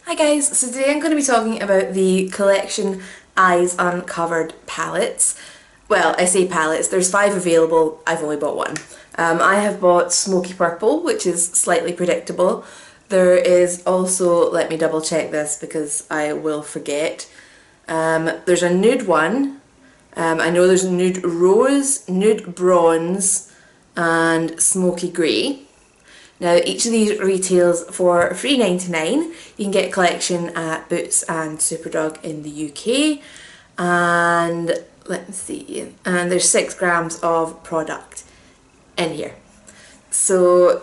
Hi guys, so today I'm going to be talking about the Collection Eyes Uncovered palettes. Well, I say palettes, there's 5 available, I've only bought one. I have bought Smoky Purple, which is slightly predictable. There is also, let me double check this because I will forget, there's a nude one, I know there's nude rose, nude bronze and smoky grey. Now each of these retails for $3.99. You can get a collection at Boots and Superdrug in the UK, and let's see, and there's 6 grams of product in here. So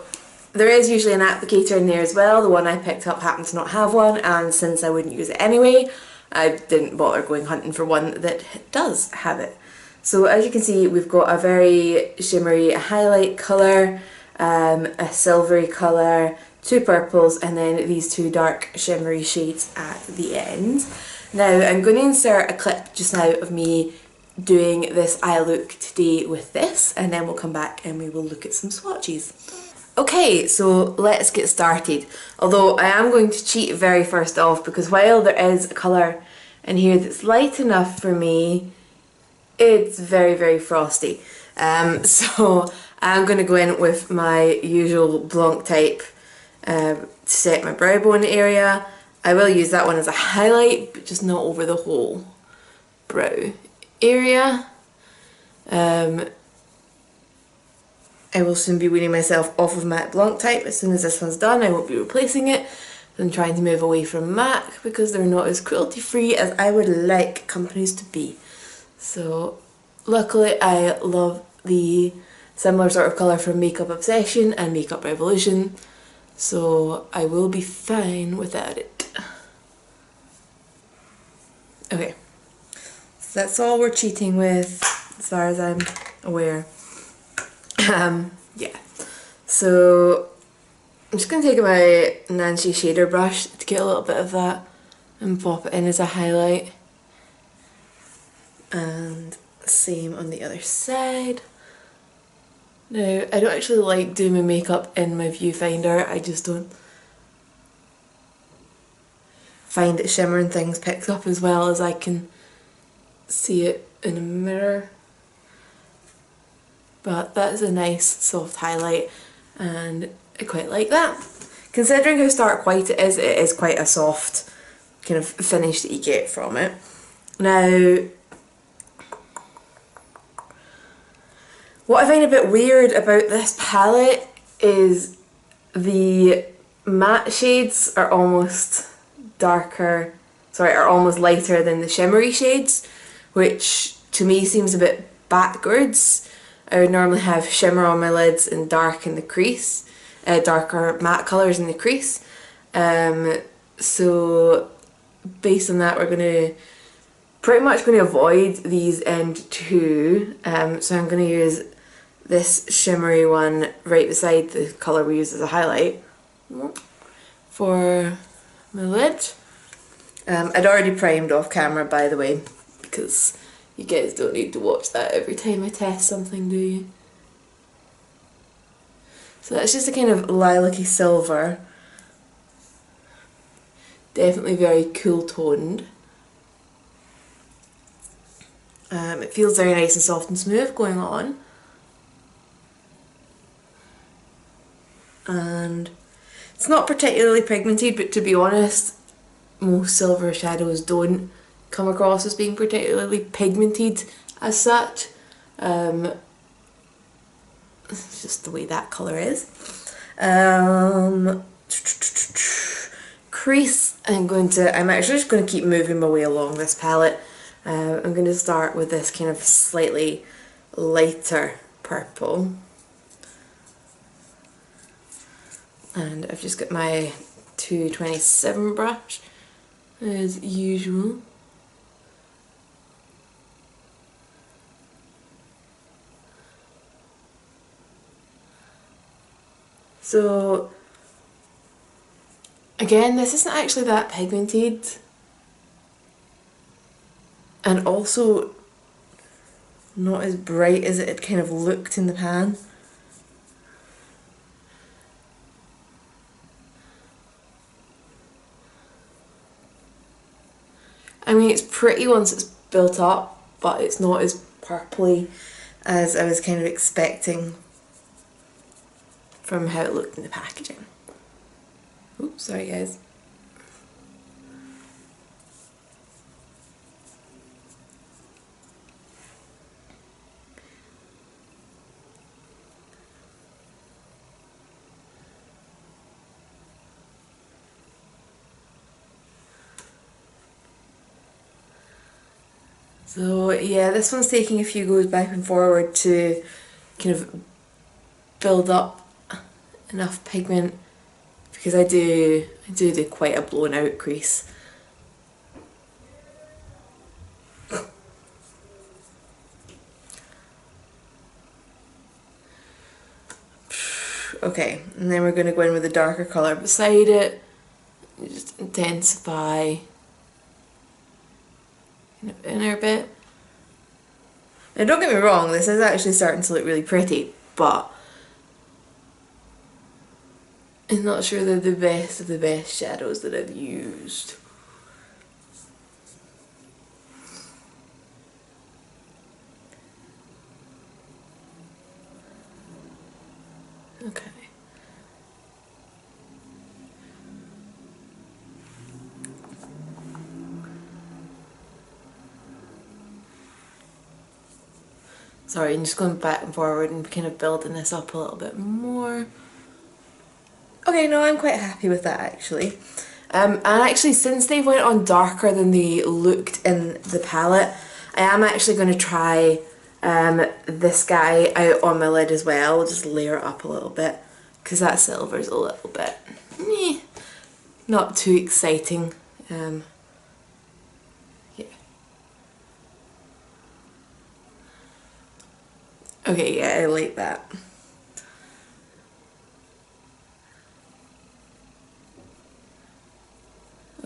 there is usually an applicator in there as well. The one I picked up happened to not have one, and since I wouldn't use it anyway, I didn't bother going hunting for one that does have it. So as you can see, we've got a very shimmery highlight colour, a silvery colour, 2 purples, and then these 2 dark shimmery shades at the end. Now I'm going to insert a clip just now of me doing this eye look today with this, and then we'll come back and we will look at some swatches. Okay, so let's get started. Although I am going to cheat very first off, because while there is a colour in here that's light enough for me, it's very, very frosty. So I'm going to go in with my usual Blanc type to set my brow bone area. I will use that one as a highlight, but just not over the whole brow area. I will soon be weaning myself off of matte Blanc type. As soon as this one's done, I won't be replacing it. I'm trying to move away from MAC because they're not as cruelty free as I would like companies to be. So luckily I love the similar sort of colour from Makeup Obsession and Makeup Revolution, so I will be fine without it. Okay, so that's all we're cheating with as far as I'm aware. Yeah, so I'm just going to take my Nancy shader brush to get a little bit of that and pop it in as a highlight, and same on the other side. Now, I don't actually like doing my makeup in my viewfinder, I just don't find that shimmering things picks up as well as I can see it in a mirror. But that is a nice soft highlight and I quite like that. Considering how stark white it is quite a soft kind of finish that you get from it. Now, what I find a bit weird about this palette is the matte shades are almost darker, sorry, are almost lighter than the shimmery shades, which to me seems a bit backwards. I would normally have shimmer on my lids and dark in the crease, darker matte colours in the crease. So based on that, we're going to pretty much going to avoid these end two. So I'm going to use this shimmery one right beside the colour we use as a highlight for my lid. I'd already primed off camera, by the way, because you guys don't need to watch that every time I test something, do you? So that's just a kind of lilac-y silver. Definitely very cool toned. It feels very nice and soft and smooth going on. And it's not particularly pigmented, but to be honest, most silver shadows don't come across as being particularly pigmented as such. It's just the way that colour is. Crease, I'm actually just going to keep moving my way along this palette. I'm going to start with this kind of slightly lighter purple. And I've just got my 227 brush as usual. So again, this isn't actually that pigmented, and also not as bright as it had kind of looked in the pan. I mean, it's pretty once it's built up, but it's not as purpley as I was kind of expecting from how it looked in the packaging. Oops, sorry guys. So yeah, this one's taking a few goes back and forward to kind of build up enough pigment, because I do quite a blown out crease. Okay, and then we're going to go in with a darker colour beside it, just intensify kind of inner bit. Now don't get me wrong, this is actually starting to look really pretty, but I'm not sure they're the best of the best shadows that I've used. Okay. Sorry, I'm just going back and forward and kind of building this up a little bit more. Okay, no, I'm quite happy with that actually. And actually, since they went on darker than they looked in the palette, I am actually going to try this guy out on my lid as well. I'll just layer it up a little bit, because that silver's a little bit not too exciting. Yeah. Okay, yeah, I like that.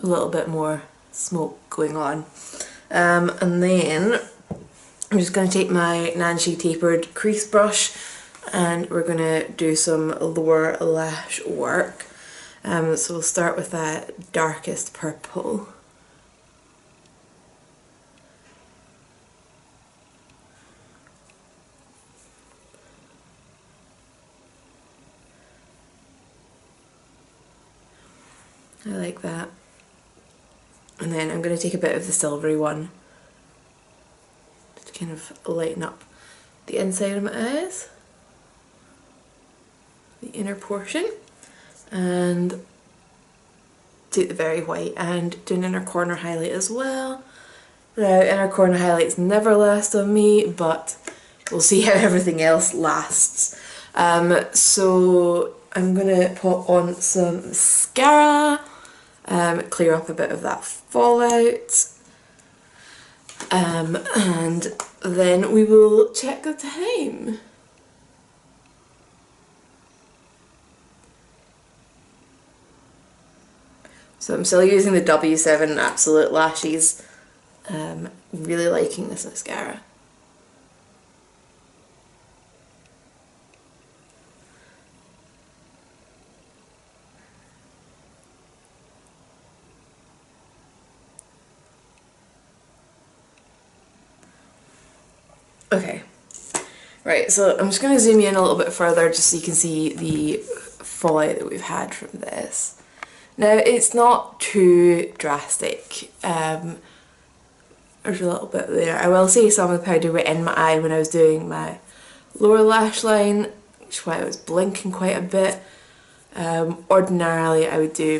A little bit more smoke going on. And then I'm just going to take my Nancy tapered crease brush, and we're going to do some lower lash work. So we'll start with that darkest purple. I like that. And then I'm going to take a bit of the silvery one to kind of lighten up the inside of my eyes, the inner portion, and take the very white and do an inner corner highlight as well. Now, inner corner highlights never last on me, but we'll see how everything else lasts. So I'm going to put on some mascara, clear up a bit of that fallout, and then we will check the time. So I'm still using the W7 Absolute Lashes. Really liking this mascara. Okay, right, so I'm just going to zoom in a little bit further just so you can see the fallout that we've had from this. Now, it's not too drastic. There's a little bit there. I will say some of the powder went in my eye when I was doing my lower lash line, which is why I was blinking quite a bit. Ordinarily I would do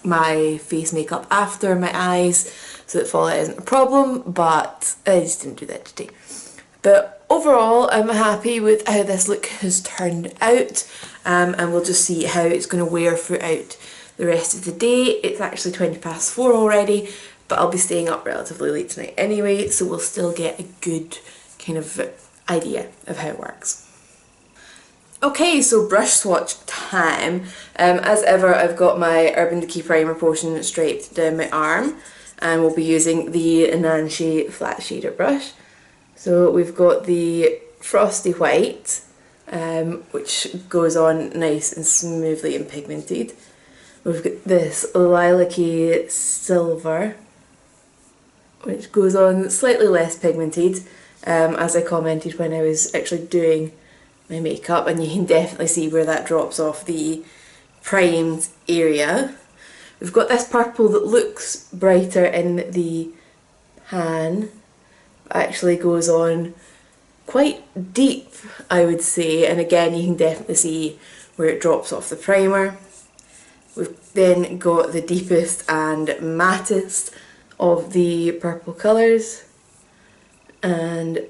my face makeup after my eyes so that fallout isn't a problem, but I just didn't do that today. But overall I'm happy with how this look has turned out, and we'll just see how it's going to wear throughout the rest of the day. It's actually 4:20 already, but I'll be staying up relatively late tonight anyway, so we'll still get a good kind of idea of how it works. Okay, so brush swatch time. As ever, I've got my Urban Decay Primer Potion straight down my arm, and we'll be using the Nancy flat shader brush. So we've got the Frosty White, which goes on nice and smoothly and pigmented. We've got this Lilac-y Silver, which goes on slightly less pigmented, as I commented when I was actually doing my makeup, and you can definitely see where that drops off the primed area. We've got this purple that looks brighter in the pan, but actually goes on quite deep, I would say, and again you can definitely see where it drops off the primer. We've then got the deepest and mattest of the purple colours, and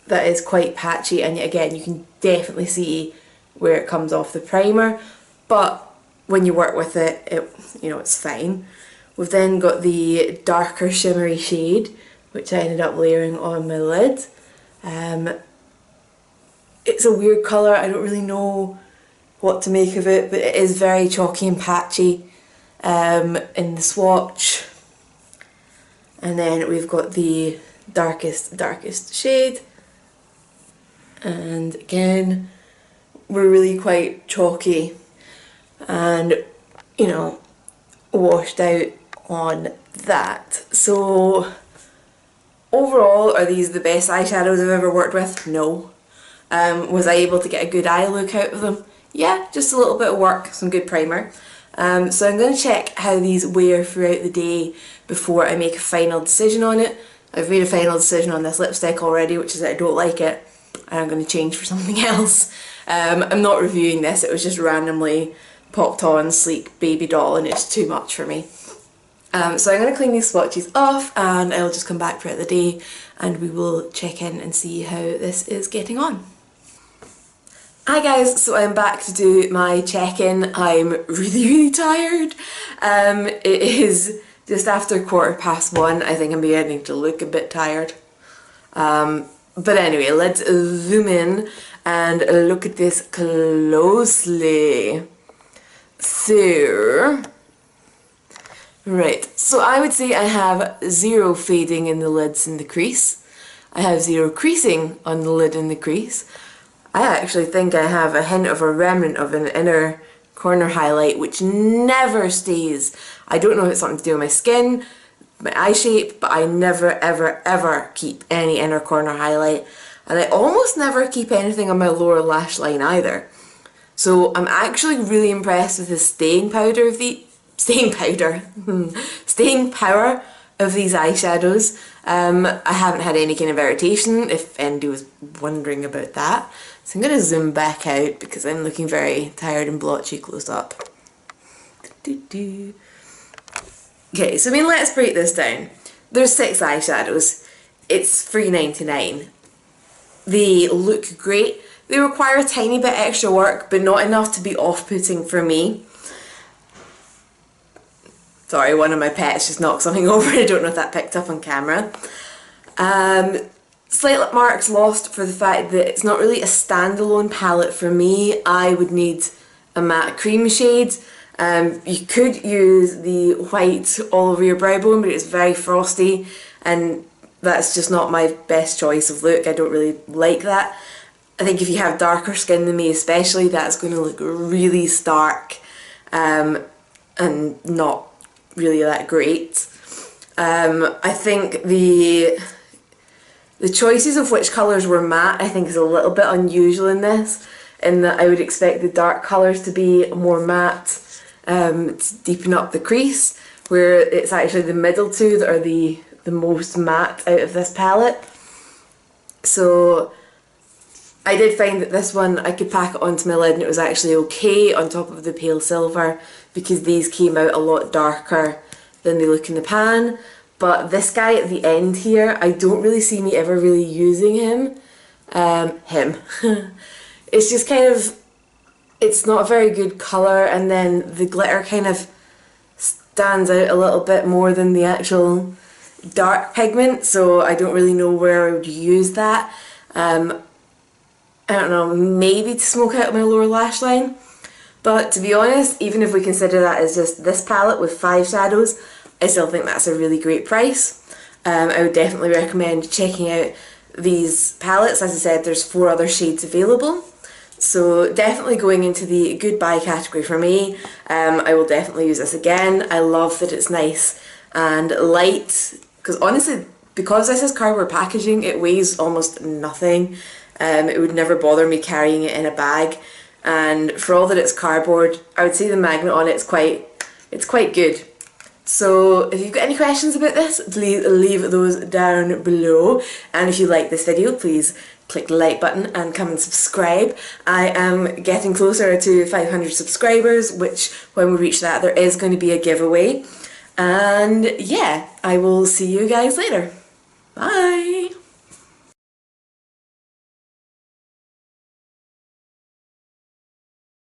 that is quite patchy, and again you can definitely see where it comes off the primer, but when you work with it, you know, it's fine. We've then got the darker shimmery shade, which I ended up layering on my lid. It's a weird colour, I don't really know what to make of it, but it is very chalky and patchy in the swatch. And then we've got the darkest shade, and again we're really quite chalky and, you know, washed out on that. So overall, are these the best eyeshadows I've ever worked with? No. Was I able to get a good eye look out of them? Yeah, just a little bit of work, some good primer. So I'm going to check how these wear throughout the day before I make a final decision on it. I've made a final decision on this lipstick already, which is that I don't like it, and I'm going to change for something else. I'm not reviewing this, it was just randomly popped on Sleek Baby Doll and it's too much for me. So I'm going to clean these swatches off and I'll just come back throughout the day and we will check in and see how this is getting on. Hi guys, so I'm back to do my check-in. I'm really tired. It is just after 1:15. I think I'm beginning to look a bit tired. But anyway, let's zoom in and look at this closely. So, right, so I would say I have zero fading in the lids and the crease. I have zero creasing on the lid and the crease. I actually think I have a hint of a remnant of an inner corner highlight which never stays. I don't know if it's something to do with my skin, my eye shape, but I never ever ever keep any inner corner highlight, and I almost never keep anything on my lower lash line either. So I'm actually really impressed with the staying power of these eyeshadows. I haven't had any kind of irritation, if anybody was wondering about that. So I'm going to zoom back out because I'm looking very tired and blotchy close up. Okay, so I mean, let's break this down. There's 6 eyeshadows. It's $3.99. They look great. They require a tiny bit extra work, but not enough to be off-putting for me. Sorry, one of my pets just knocked something over. I don't know if that picked up on camera. Slight lip marks lost for the fact that it's not really a standalone palette for me. I would need a matte cream shade. You could use the white all over your brow bone, but it's very frosty and that's just not my best choice of look. I don't really like that. I think if you have darker skin than me especially, that's going to look really stark and not really that great. I think the choices of which colours were matte I think is a little bit unusual in this, in that I would expect the dark colours to be more matte to deepen up the crease, where it's actually the middle two that are the most matte out of this palette. So I did find that this one I could pack it onto my lid and it was actually okay on top of the pale silver, because these came out a lot darker than they look in the pan. But this guy at the end here, I don't really see me ever really using him. It's just kind of, it's not a very good colour, and then the glitter kind of stands out a little bit more than the actual dark pigment, so I don't really know where I would use that. I don't know, maybe to smoke out my lower lash line. But to be honest, even if we consider that as just this palette with 5 shadows, I still think that's a really great price. I would definitely recommend checking out these palettes. As I said, there's 4 other shades available. So definitely going into the goodbye category for me. I will definitely use this again. I love that it's nice and light, because honestly because this is cardboard packaging, it weighs almost nothing. It would never bother me carrying it in a bag, and for all that it's cardboard, I would say the magnet on it's quite good. So if you've got any questions about this, please leave those down below, and if you like this video, please click the like button and come and subscribe. I am getting closer to 500 subscribers, which when we reach that there is going to be a giveaway. And yeah, I will see you guys later. Bye!